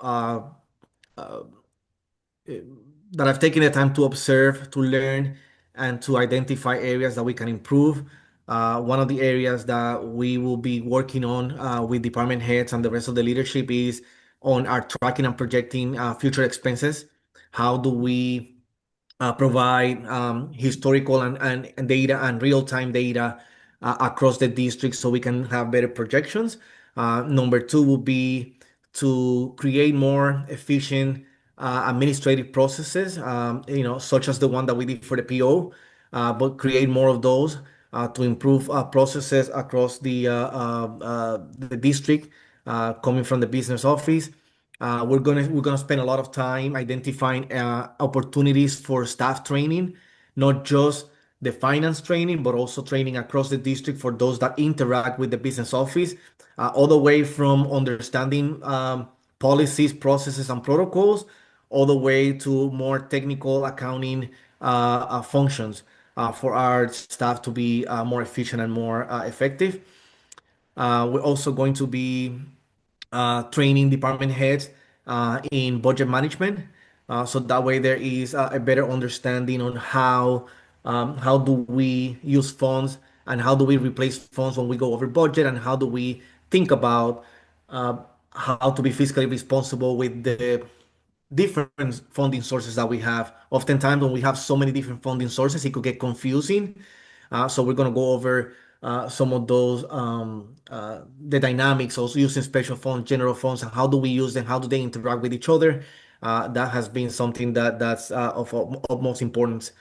that I've taken the time to observe, to learn, and to identify areas that we can improve. One of the areas that we will be working on with department heads and the rest of the leadership is on our tracking and projecting future expenses. How do we provide historical and data and real-time data across the district so we can have better projections? Number two will be to create more efficient administrative processes, such as the one that we did for the PO, but create more of those to improve processes across the district coming from the business office. We're gonna spend a lot of time identifying opportunities for staff training, not just the finance training, but also training across the district for those that interact with the business office, all the way from understanding policies, processes, and protocols, all the way to more technical accounting functions for our staff to be more efficient and more effective. We're also going to be training department heads in budget management, so that way there is a better understanding on how do we use funds and how do we replace funds when we go over budget, and how do we think about uh, how to be fiscally responsible with the different funding sources that we have. Oftentimes, when we have so many different funding sources, it could get confusing. So we're going to go over some of those, the dynamics, also using special funds, general funds, and how do we use them? How do they interact with each other? That has been something that's of utmost importance.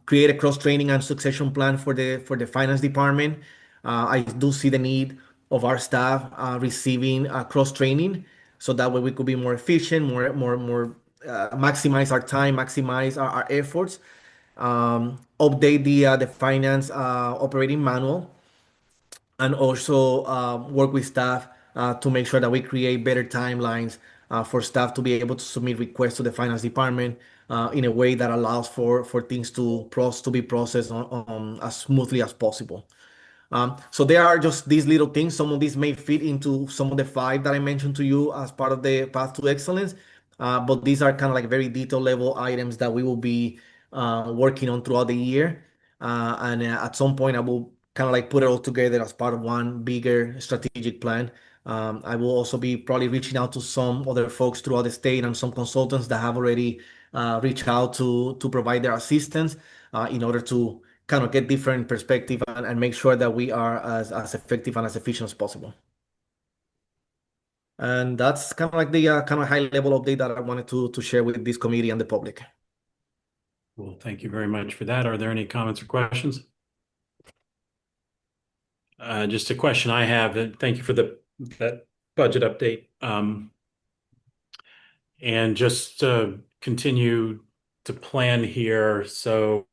Create a cross training and succession plan for the finance department. I do see the need of our staff receiving cross training, so that way we could be more efficient, more maximize our time, maximize our efforts. Update the finance operating manual, and also work with staff to make sure that we create better timelines for staff to be able to submit requests to the finance department in a way that allows for things to be processed on as smoothly as possible. So there are just these little things. Some of these may fit into some of the five that I mentioned to you as part of the path to excellence. But these are kind of like very detailed level items that we will be working on throughout the year. And at some point, I will kind of like put it all together as part of one bigger strategic plan. I will also be probably reaching out to some other folks throughout the state and some consultants that have already reached out to provide their assistance in order to kind of get different perspective and make sure that we are as effective and as efficient as possible. And that's kind of like the kind of high level update that I wanted to share with this committee and the public. Well, thank you very much for that. Are there any comments or questions? Just a question I have, and thank you for that budget update. And just to continue to plan here, so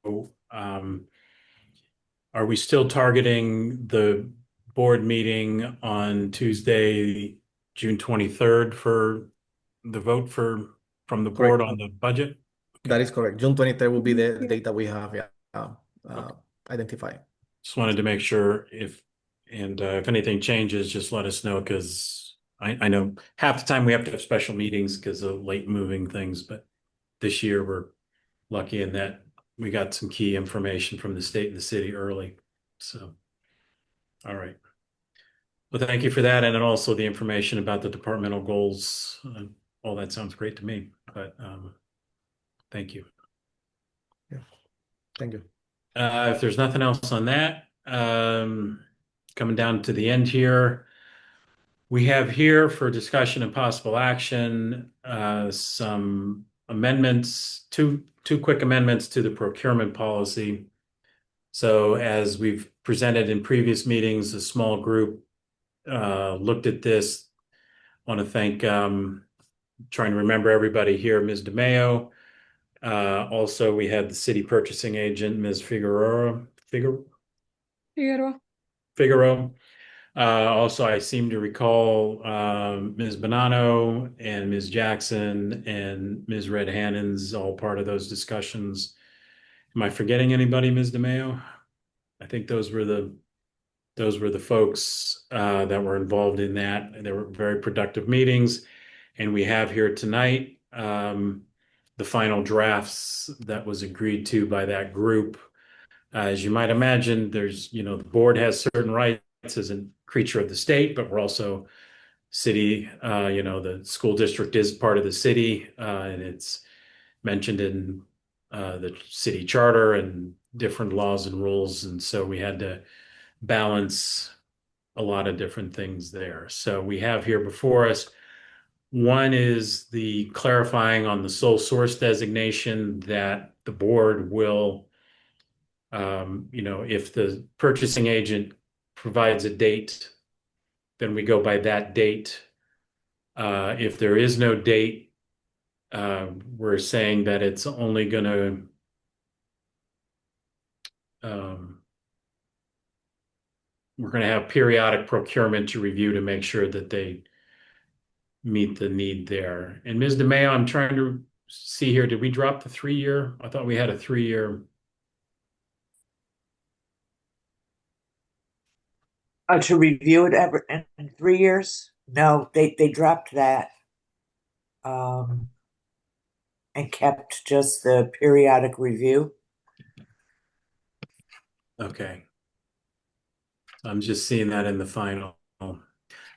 are we still targeting the board meeting on Tuesday, June 23rd for the vote from the board Correct. on the budget? That is correct. June 23rd will be the date that we have identified. Just wanted to make sure if anything changes, just let us know, because I know half the time we have to have special meetings because of late moving things, but this year we're lucky in that we got some key information from the state and the city early. So, all right. Well, thank you for that, and then also the information about the departmental goals. All that sounds great to me, but thank you. Yeah, thank you. If there's nothing else on that, coming down to the end here, we have here for discussion and possible action some amendments, two quick amendments to the procurement policy. So as we've presented in previous meetings, a small group looked at this. Want to thank, trying to remember everybody here, Ms. DeMeo. Also, we had the city purchasing agent, Ms. Figueroa. Figueroa. Figaro. Also, I seem to recall Ms. Bonanno and Ms. Jackson and Ms. Red Hannon's all part of those discussions. Am I forgetting anybody, Ms. DeMayo? I think those were the folks that were involved in that. They were very productive meetings, and we have here tonight the final drafts that was agreed to by that group. As you might imagine, the board has certain rights as a creature of the state, but we're also city. The school district is part of the city, and it's mentioned in the city charter and different laws and rules. And so we had to balance a lot of different things there. So we have here before us, one is the clarifying on the sole source designation that the board will, if the purchasing agent provides a date, then we go by that date. If there is no date, we're saying that it's only going to we're going to have periodic procurement to review to make sure that they meet the need there. And Ms. DeMayo, I'm trying to see here, did we drop the 3-year? I thought we had a 3-year. To review it in 3 years? No, they dropped that. And kept just the periodic review. Okay. I'm just seeing that in the final.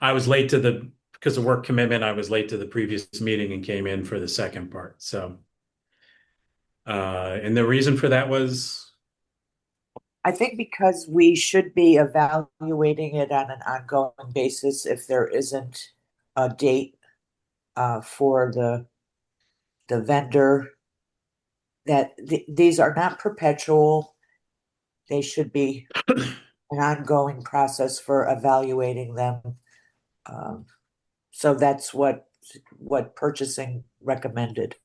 I was late because of work commitment, I was late to the previous meeting and came in for the second part. So, and the reason for that was? I think because we should be evaluating it on an ongoing basis if there isn't a date for the vendor, that these are not perpetual. They should be an ongoing process for evaluating them. So that's what purchasing recommended.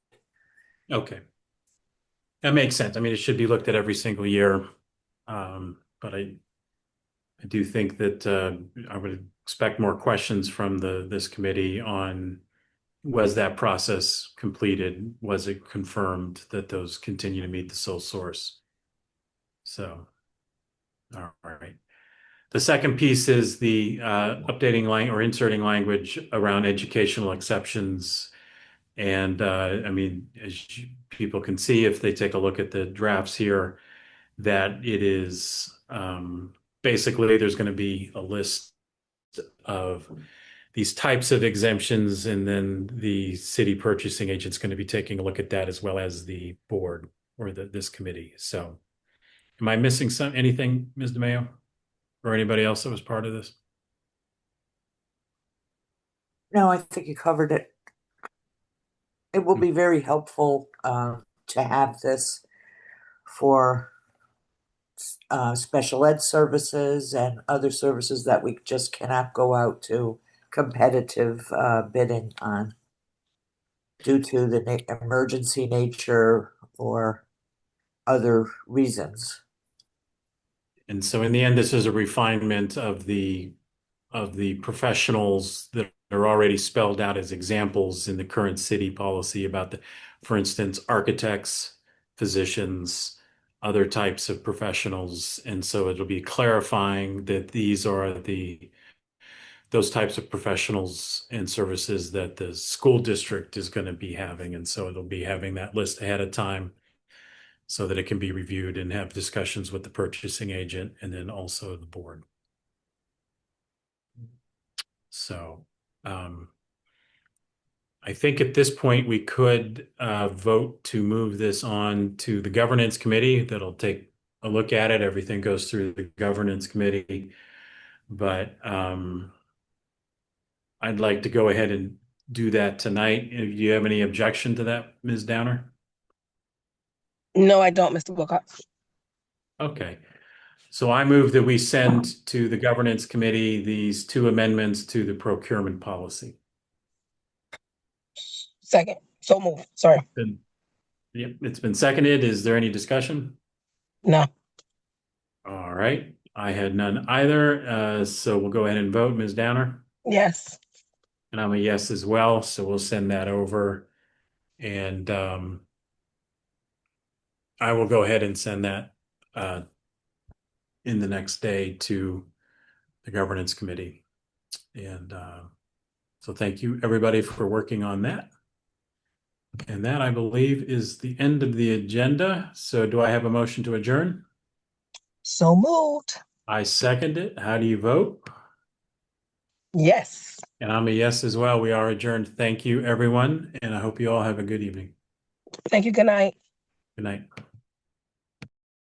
Okay. That makes sense. I mean, it should be looked at every single year. But I do think that I would expect more questions from this committee on, was that process completed? Was it confirmed that those continue to meet the sole source? So, all right. The second piece is the updating or inserting language around educational exceptions. And I mean, as people can see if they take a look at the drafts here, that it is basically there's going to be a list of these types of exemptions, and then the city purchasing agent's going to be taking a look at that as well as the board or this committee. So am I missing anything, Ms. DeMayo, or anybody else that was part of this? No, I think you covered it. It will be very helpful to have this for special ed services and other services that we just cannot go out to competitive bidding on due to the emergency nature or other reasons. And so in the end, this is a refinement of the professionals that are already spelled out as examples in the current city policy about for instance, architects, physicians, other types of professionals. And so it'll be clarifying that these are those types of professionals and services that the school district is going to be having. And so it'll be having that list ahead of time so that it can be reviewed and have discussions with the purchasing agent and then also the board. So I think at this point we could vote to move this on to the governance committee. That'll take a look at it. Everything goes through the governance committee. But I'd like to go ahead and do that tonight. Do you have any objection to that, Ms. Downer? No, I don't, Mr. Wilcox. Okay. So I move that we send to the governance committee these 2 amendments to the procurement policy. Second. So move. Sorry. Yep, it's been seconded. Is there any discussion? No. All right. I had none either. So we'll go ahead and vote. Ms. Downer? Yes. And I'm a yes as well. So we'll send that over. And I will go ahead and send that in the next day to the governance committee. And so thank you, everybody, for working on that. And that, I believe, is the end of the agenda. So do I have a motion to adjourn? So moved. I second it. How do you vote? Yes. And I'm a yes as well. We are adjourned. Thank you, everyone. And I hope you all have a good evening. Thank you. Good night. Good night.